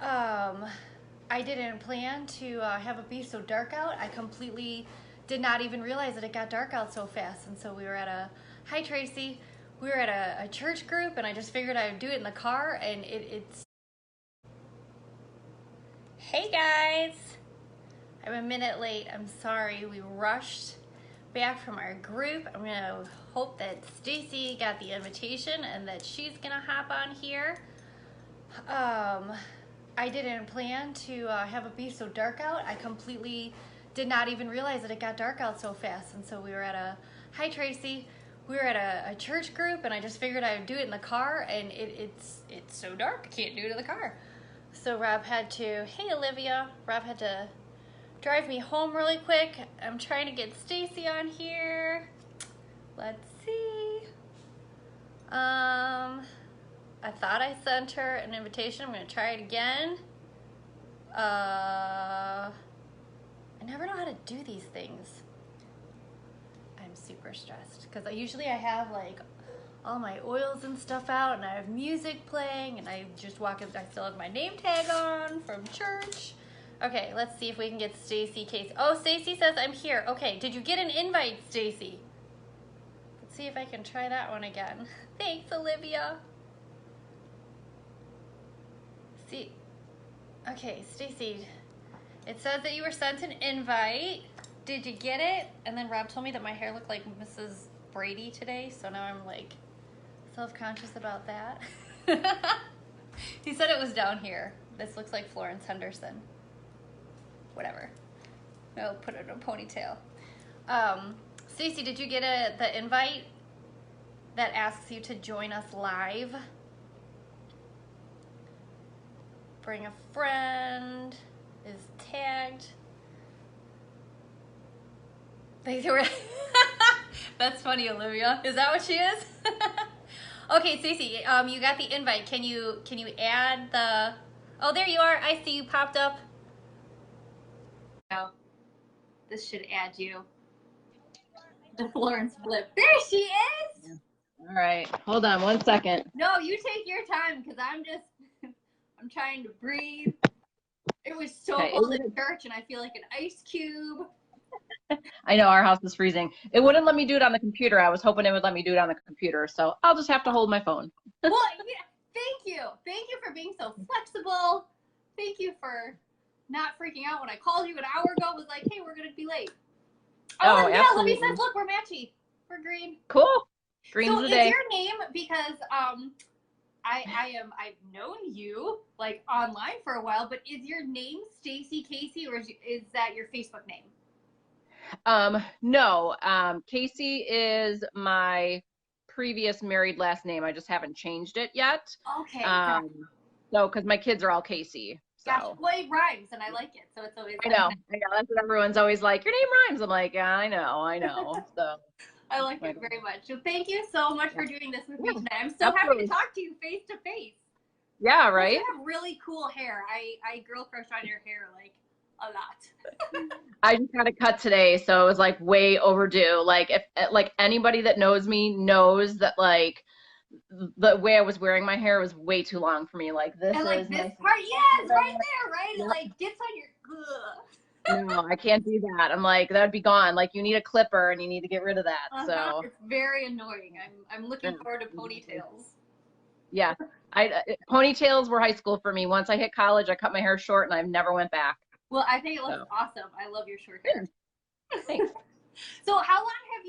Um, I didn't plan to have it be so dark out. I completely did not even realize that it got dark out so fast. And so we were at hi Tracy, we were at a church group, and I just figured I would do it in the car. And it's, hey guys, I'm a minute late. I'm sorry. We rushed back from our group. I'm gonna hope that Stacy got the invitation and that she's gonna hop on here. Um, I didn't plan to have it be so dark out. I completely did not even realize that it got dark out so fast. And so we were at hi Tracy, we were at a church group, and I just figured I would do it in the car. And it's so dark, I can't do it in the car. So Rob had to, hey Olivia, Rob had to drive me home really quick. I'm trying to get Stacy on here. Let's see. I thought I sent her an invitation. I'm gonna try it again. I never know how to do these things. I'm super stressed because usually I have like all my oils and stuff out, and I have music playing, and I just walk in. I still have my name tag on from church. Okay, let's see if we can get Stacy Casey. Oh, Stacy says I'm here. Okay, did you get an invite, Stacy? Let's see if I can try that one again. Thanks, Olivia. See, okay, Stacy, it says that you were sent an invite. Did you get it? And then Rob told me that my hair looked like Mrs. Brady today, so now I'm like self-conscious about that. He said it was down here. This looks like Florence Henderson. Whatever. I'll put it in a ponytail. Stacy, did you get the invite that asks you to join us live? Bring a friend is tagged. That's funny, Olivia. Is that what she is? Okay, Stacey, you got the invite. Can you add the? Oh, there you are. I see you popped up. Oh, this should add you. The Florence blip. There she is. All right, hold on 1 second. No, you take your time because I'm trying to breathe. It was so cold in church, and I feel like an ice cube. I know our house is freezing. It wouldn't let me do it on the computer. I was hoping it would let me do it on the computer, so I'll just have to hold my phone. Well, yeah, thank you. Thank you for being so flexible. Thank you for not freaking out when I called you an hour ago. It was like, hey, we're going to be late. Oh, and yeah, Libby says, look, we're matchy. We're green. Cool. Green's so the day. Is your name, because I've known you like online for a while, but is your name Stacy Casey, or is that your Facebook name? No, Casey is my previous married last name. I just haven't changed it yet. Okay. So, because my kids are all Casey. So. Gotcha. Well, it rhymes, and I like it, so it's always. I know. That's what everyone's always like. Your name rhymes. I'm like, yeah, I know. So. I like it very much. So thank you so much for doing this with me tonight. I'm so happy to talk to you face to face. Yeah, right. You have really cool hair. I girl crush on your hair like a lot. I just got a cut today, so it was like way overdue. Like if anybody that knows me knows that like the way I was wearing my hair was way too long for me. Like this and like is this part, yeah, it's right there, right? It like gets on your. No, I can't do that. I'm like, that would be gone. Like you need a clipper and you need to get rid of that. So it's very annoying. I'm looking forward to ponytails. Yeah, ponytails were high school for me. Once I hit college, I cut my hair short and I've never went back. Well, I think it looks awesome. I love your short hair. Thanks. So how long have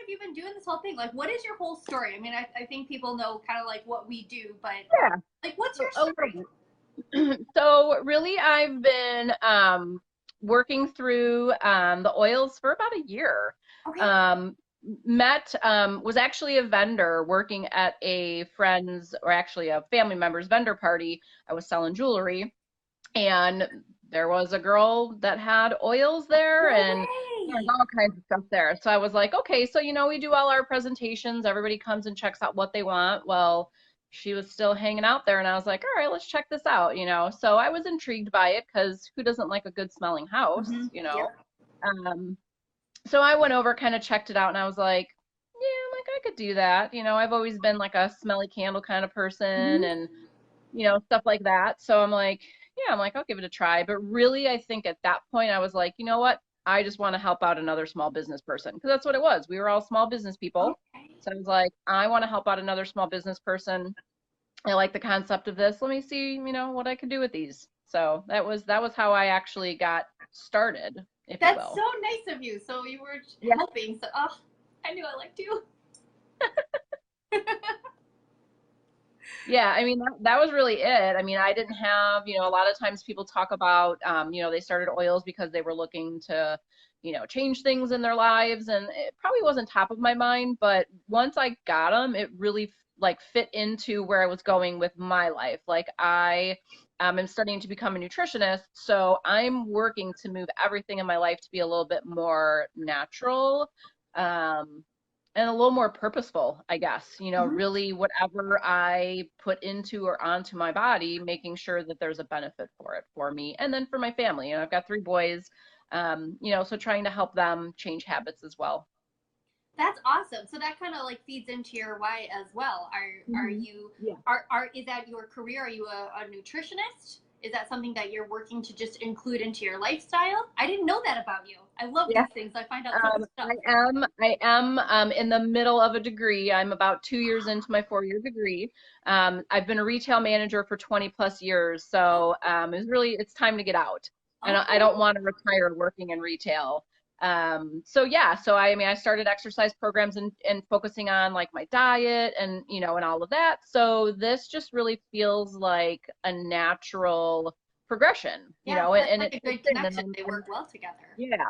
you been doing this whole thing? Like, what is your whole story? I mean, I think people know kind of like what we do, but like, what's your story? So really, I've been working through the oils for about a year. Okay. Was actually a vendor working at a friend's, or actually a family member's vendor party. I was selling jewelry, and there was a girl that had oils there, and there's all kinds of stuff there. So I was like, okay, so we do all our presentations. Everybody comes and checks out what they want. Well, she was still hanging out there, and I was like, all right, let's check this out, So I was intrigued by it because who doesn't like a good smelling house, Yep. So I went over, kind of checked it out, and I was like, yeah, like I could do that. I've always been like a smelly candle kind of person, and stuff like that. So I'm like, yeah, I'm like, I'll give it a try. But really, I think at that point, I was like, you know what? I just want to help out another small business person because that's what it was. We were all small business people. Okay. So I was like, I want to help out another small business person. I like the concept of this. Let me see, what I can do with these. So that was how I actually got started, if you That's will. so nice of you. So you were Yeah. helping. So, oh, I knew I liked you. Yeah, I mean that was really it. I mean, I didn't have, a lot of times people talk about, they started oils because they were looking to, change things in their lives, and it probably wasn't top of my mind. But once I got them, it really like fit into where I was going with my life. Like I am studying to become a nutritionist, so I'm working to move everything in my life to be a little bit more natural. Um, and a little more purposeful, I guess. Mhm. Really whatever I put into or onto my body, making sure that there's a benefit for it for me and then for my family. I've got 3 boys, so trying to help them change habits as well. That's awesome. So that kind of like feeds into your why as well. Are Hmm. you Yeah. are is that your career? Are you a nutritionist? Is that something that you're working to just include into your lifestyle? I didn't know that about you. I love Yeah. these things. I find out so much stuff. I am in the middle of a degree. I'm about 2 years into my 4-year degree. I've been a retail manager for 20 plus years, so it's time to get out, and I Okay. don't want to retire working in retail. So yeah, so I mean, I started exercise programs and focusing on like my diet and and all of that. So this just really feels like a natural progression, Yeah, so that's and like it a fits good in, connection. They work well together. yeah.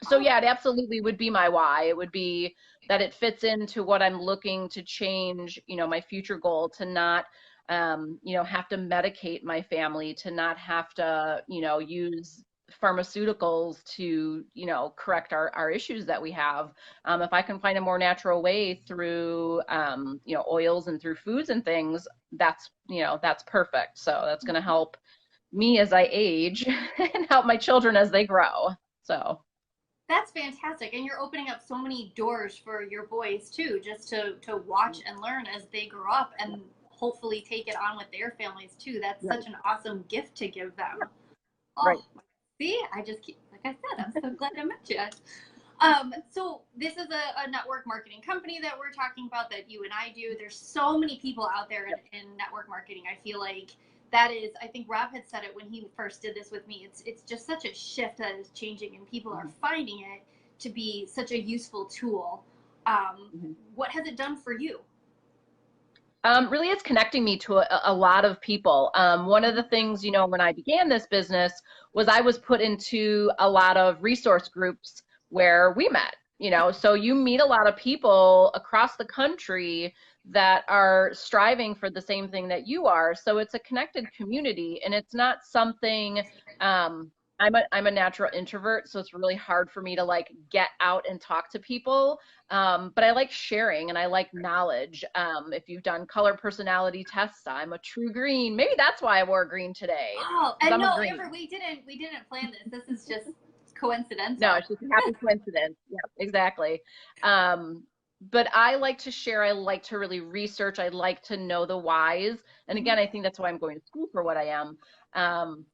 So Oh, yeah, it absolutely would be my why. It would be that it fits into what I'm looking to change, my future goal to not, have to medicate my family, to not have to, use pharmaceuticals to, correct our issues that we have. If I can find a more natural way through, oils and through foods and things, that's perfect. So that's going to help me as I age and help my children as they grow. So. that's fantastic. And you're opening up so many doors for your boys too, just to watch and learn as they grow up and hopefully take it on with their families too. That's Right. such an awesome gift to give them. Right. Oh, see, I just keep, like I said, I'm so glad I met you. So this is a network marketing company that we're talking about that you and I do. There's so many people out there in network marketing. I feel like that is, I think Rob had said it when he first did this with me. It's just such a shift that is changing, and people are finding it to be such a useful tool. Mhm. What has it done for you? Really, it's connecting me to a lot of people. One of the things, when I began this business was I was put into a lot of resource groups where we met, so you meet a lot of people across the country that are striving for the same thing that you are. So it's a connected community, and it's not something, I'm a natural introvert, so it's really hard for me to like get out and talk to people. But I like sharing and I like knowledge. If you've done color personality tests, I'm a true green. Maybe that's why I wore green today, Oh, because and I'm a no, green. Amber, we didn't plan this. This is just coincidental. No, it's just a happy coincidence. Yeah, exactly. Um, but I like to share. I like to really research. I like to know the whys. And again, I think that's why I'm going to school for what I am. Um,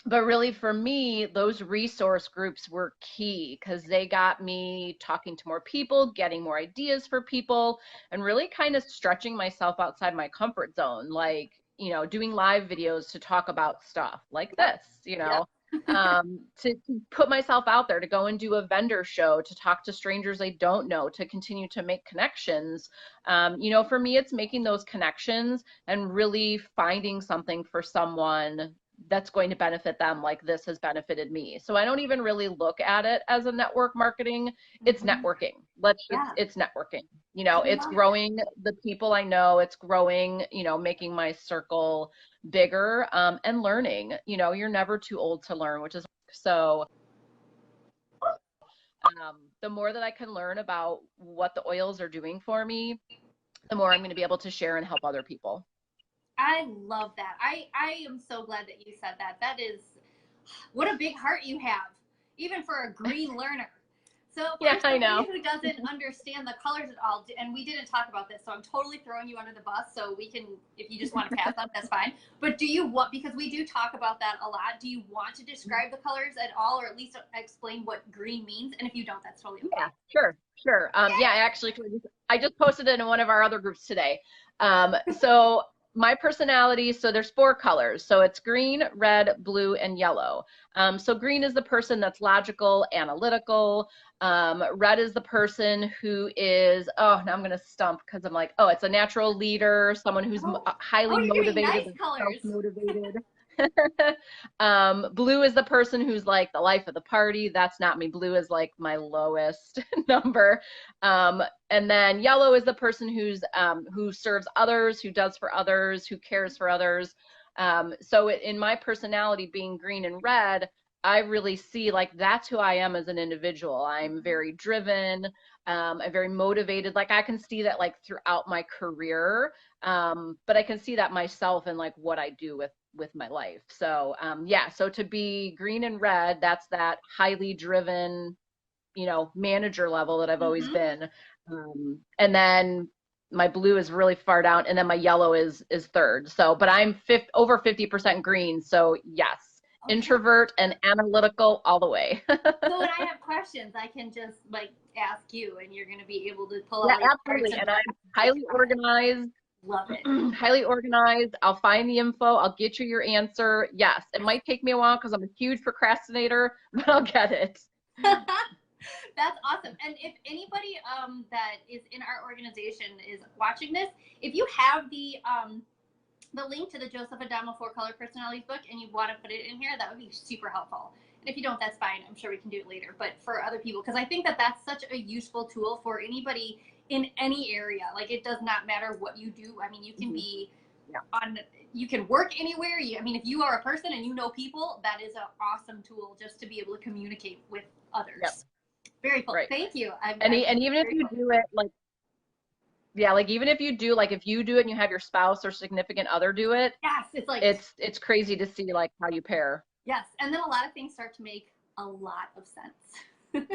but really for me, those resource groups were key because they got me talking to more people, getting more ideas for people, and really kind of stretching myself outside my comfort zone, like, doing live videos to talk about stuff like Yep. this, Yep. to put myself out there, to go and do a vendor show, to talk to strangers I don't know, to continue to make connections. For me, it's making those connections and really finding something for someone that's going to benefit them like this has benefited me. So I don't even really look at it as a network marketing. It's Mhm. networking. Yeah, It's networking. I It's love that. growing the people I know, it's growing, making my circle bigger, and learning. You're never too old to learn, which is so the more that I can learn about what the oils are doing for me, the more I'm going to be able to share and help other people. I love that. I am so glad that you said that. That is what a big heart you have, even for a green learner. So Yeah, for I somebody know. who doesn't understand the colors at all, and we didn't talk about this, so I'm totally throwing you under the bus, so we can, if you just want to pass on, that's fine. But do you want, because we do talk about that a lot, do you want to describe the colors at all, or at least explain what green means? And if you don't, that's totally okay. Yeah, sure, sure. Yeah, actually, I just posted it in one of our other groups today. So my personality, so there's 4 colors. So it's green, red, blue, and yellow. So green is the person that's logical, analytical. Red is the person who is, oh, now I'm going to stump because I'm like, oh, it's a natural leader, someone who's highly You're giving motivated, nice colors. self-motivated. Blue is the person who's like the life of the party. That's not me. Blue is like my lowest number. And then yellow is the person who serves others, who does for others, who cares for others. So in my personality being green and red, I really see like that's who I am as an individual. I'm very driven. I'm very motivated. Like I can see that like throughout my career. But I can see that myself in like what I do with my life. So yeah, so to be green and red, that's that highly driven, manager level that I've always been. And then my blue is really far down, and then my yellow is third. So, but I'm over 50% green. So yes, introvert and analytical all the way. So when I have questions, I can just like ask you, and you're going to be able to pull Yeah, out your absolutely. cards And I'm highly organized. Love it. Highly organized. I'll find the info. I'll get you your answer. Yes, it might take me a while because I'm a huge procrastinator, but I'll get it. That's awesome. And if anybody that is in our organization is watching this, if you have the link to the Joseph Adamo 4-Color Personalities book and you want to put it in here, that would be super helpful. And if you don't, that's fine. I'm sure we can do it later. But for other people, because I think that that's such a useful tool for anybody in any area. Like it does not matter what you do. I mean, you can be you can work anywhere. I mean, if you are a person and you know people, that is an awesome tool just to be able to communicate with others. Yep. Very cool. Right. Thank you. And even if you do it like, yeah, like even if you do, like if you do it and you have your spouse or significant other do it, yes, it's like it's crazy to see like how you pair. Yes, and then a lot of things start to make a lot of sense.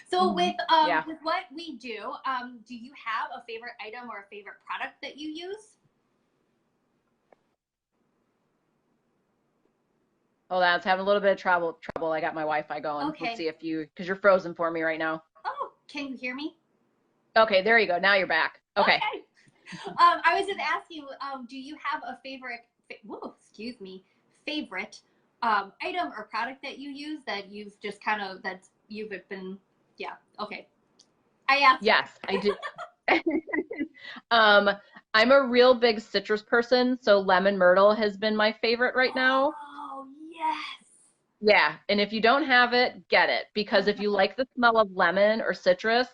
So with what we do you have a favorite item or a favorite product that you use? Oh, that's having a little bit of trouble. I got my Wi-Fi going. Okay. Let's see if because you're frozen for me right now. Oh, can you hear me? Okay, there you go. Now you're back. Okay. I was just asking, do you have a favorite item or product that you use that you've just kind of, that you've been, okay. I asked. Yes, I do. I'm a real big citrus person, so lemon myrtle has been my favorite right now. Oh, yes. Yeah, and if you don't have it, get it, because if you like the smell of lemon or citrus,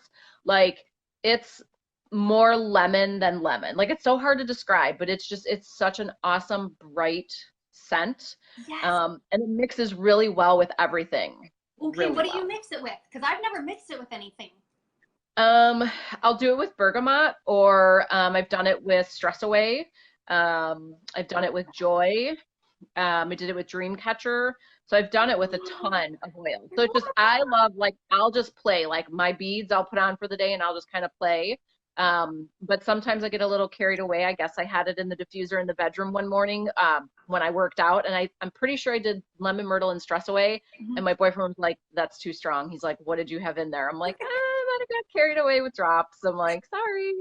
like it's more lemon than lemon. Like it's so hard to describe, but it's such an awesome, bright scent. Yes. And it mixes really well with everything. Okay, really what do you mix it with? Because I've never mixed it with anything. I'll do it with bergamot, or I've done it with Stress Away. I've done it with Joy. I did it with Dreamcatcher. So I've done it with a ton of oil. So it's just, I love, like, I'll just play, like my beads I'll put on for the day and I'll just kind of play. But sometimes I get a little carried away. I guess I had it in the diffuser in the bedroom one morning when I worked out, and I'm pretty sure I did lemon myrtle and Stress Away. And my boyfriend was like, that's too strong. He's like, what did you have in there? I'm like, I might have got carried away with drops. I'm like, sorry.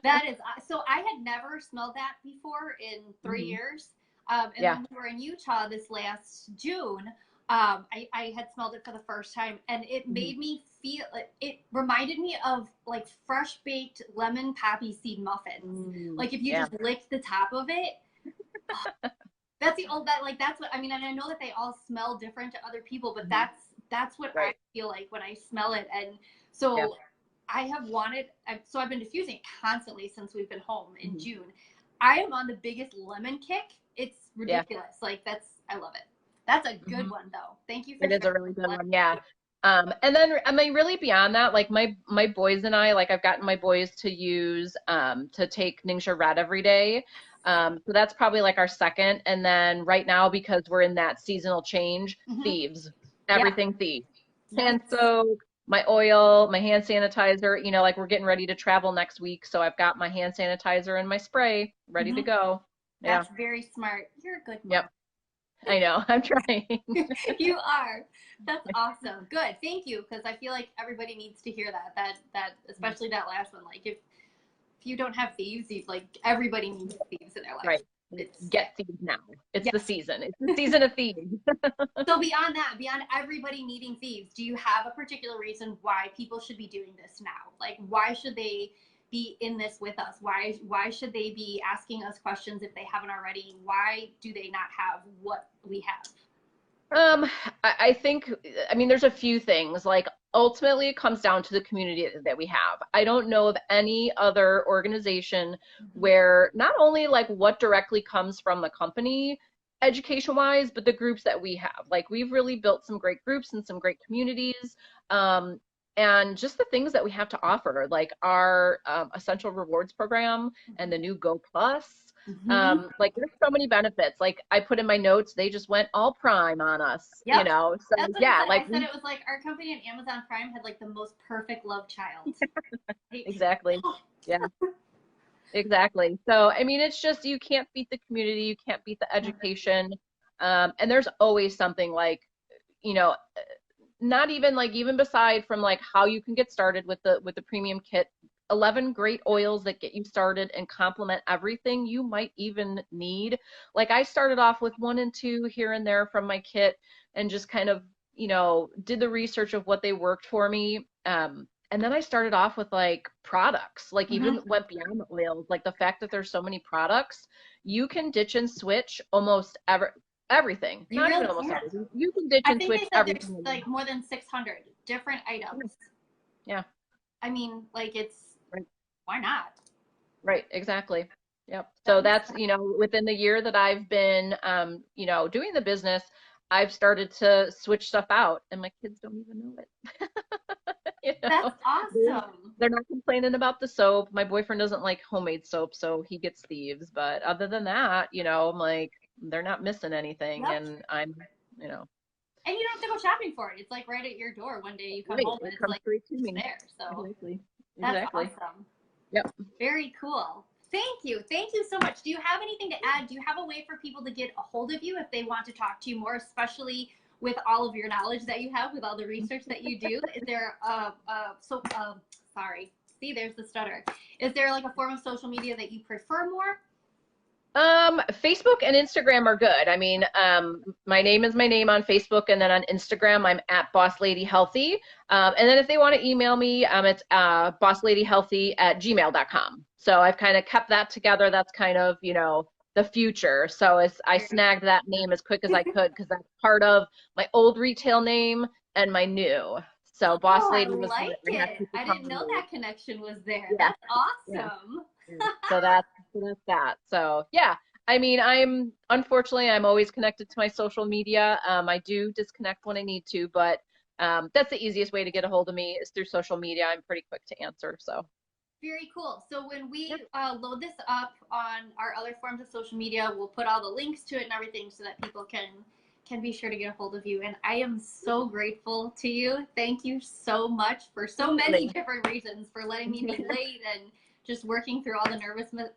That is, so I had never smelled that before in 3 years. And when we were in Utah this last June, I had smelled it for the first time, and it made me feel, it reminded me of like fresh baked lemon poppy seed muffins. Like if you just licked the top of it. That's what I mean. And I know that they all smell different to other people, but that's what I feel like when I smell it. And so I have so I've been diffusing it constantly since we've been home in June. I am on the biggest lemon kick. It's ridiculous. Like I love it. That's a good one though. Thank you for It is a really good one. Yeah. And then, I mean, really beyond that, like my boys and I, like I've gotten my boys to use, to take Ningxia Red every day. So that's probably like our second. And then right now, because we're in that seasonal change, Thieves, everything Thieves. hand Nice. soap, my oil, my hand sanitizer. You know, like we're getting ready to travel next week, so I've got my hand sanitizer and my spray ready to Hmm. go. Yeah. That's very smart. You're a good mom. Yep. I know. I'm trying. You are. That's awesome. Good. Thank you. Because I feel like everybody needs to hear that. That especially that last one. Like if you don't have thieves, you like everybody needs thieves in their life. Right. It's Get thieves now. It's the yes. season. It's the season of thieves. So beyond that, beyond everybody needing thieves, do you have a particular reason why people should be doing this now? Like why should they be in this with us? Why should they be asking us questions if they haven't already? Why do they not have what we have? Um, I think, I mean, there's a few things. Like, ultimately, it comes down to the community that we have. I don't know of any other organization Mm-hmm. where not only like what directly comes from the company, education-wise, but the groups that we have. Like, we've really built some great groups and some great communities. Um, and just the things that we have to offer, like our Essential Rewards program and the new Go Plus. Mm-hmm. Like there's so many benefits. Like I put in my notes, they just went all prime on us, you Yep. know. So That's what I yeah, said. like I said it was like our company and Amazon Prime had like the most perfect love child. Right? exactly. Yeah, exactly. So I mean, it's just you can't beat the community, you can't beat the education. And there's always something like, you know, not even like even beside from like how you can get started with the premium kit, 11 great oils that get you started and complement everything you might even need. Like I started off with one and two here and there from my kit and just kind of, you know, did the research of what they worked for me. And then I started off with like products, like Mm-hmm. even went beyond the oils, like the fact that there's so many products, you can ditch and switch almost everything, You not really even almost can. everything. You can ditch I and think switch they said there's everything. like more than 600 different items. Yeah, I mean, like it's right, why not? right, exactly. Yep. So That is that's, you know, within the year that I've been, you know, doing the business, I've started to switch stuff out, and my kids don't even know it. You that's know, they're, awesome. they're not complaining about the soap. My boyfriend doesn't like homemade soap, so he gets thieves. But other than that, you know, I'm like, they're not missing anything, Yep. and I'm, you know, And you don't have to go shopping for it. It's like right at your door. One day you come right, home and it it's comes like straight to it's me. there. So Exactly. that's Exactly. awesome. Yep. Very cool. Thank you. Thank you so much. Do you have anything to add? Do you have a way for people to get a hold of you if they want to talk to you more, especially with all of your knowledge that you have, with all the research that you do? Is there sorry. See, there's the stutter. Is there like a form of social media that you prefer more? Facebook and Instagram are good. I mean, my name is my name on Facebook, and then on Instagram, I'm at Boss Lady Healthy. And then if they want to email me, it's bossladyhealthy@gmail.com. So I've kind of kept that together. That's kind of, you know, the future. So I snagged that name as quick as I could because that's part of my old retail name and my new. So Boss Oh, I Lady was what like I had it. people I didn't calling know me. that connection was there. Yeah, That's yeah. awesome. Yeah. So yeah, I mean, I'm always connected to my social media. I do disconnect when I need to, but that's the easiest way to get a hold of me is through social media. I'm pretty quick to answer. So Very cool. So when yeah, we load this up on our other forms of social media, we'll put all the links to it and everything so that people can be sure to get a hold of you. And I am so grateful to you. Thank you so much for so many absolutely. different reasons for letting me be late and just working through all the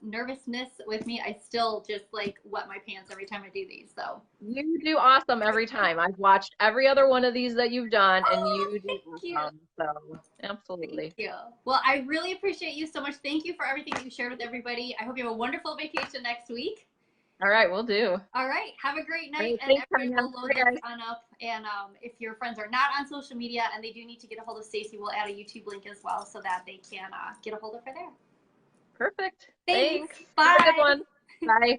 nervousness with me. I still just like wet my pants every time I do these. So, You do awesome every time. I've watched every other one of these that you've done, and oh, you do thank you. awesome. So Thank absolutely. you. Well, I really appreciate you so much. Thank you for everything that you shared with everybody. I hope you have a wonderful vacation next week. All right, we'll do. All right. Have a great All night. right, And thanks, everybody Tanya. will load Bye, this guys. on up. And if your friends are not on social media and they do need to get a hold of Stacy, we'll add a YouTube link as well so that they can get a hold of her there. Perfect. Thanks. Thanks. Have a good Bye. one. Bye.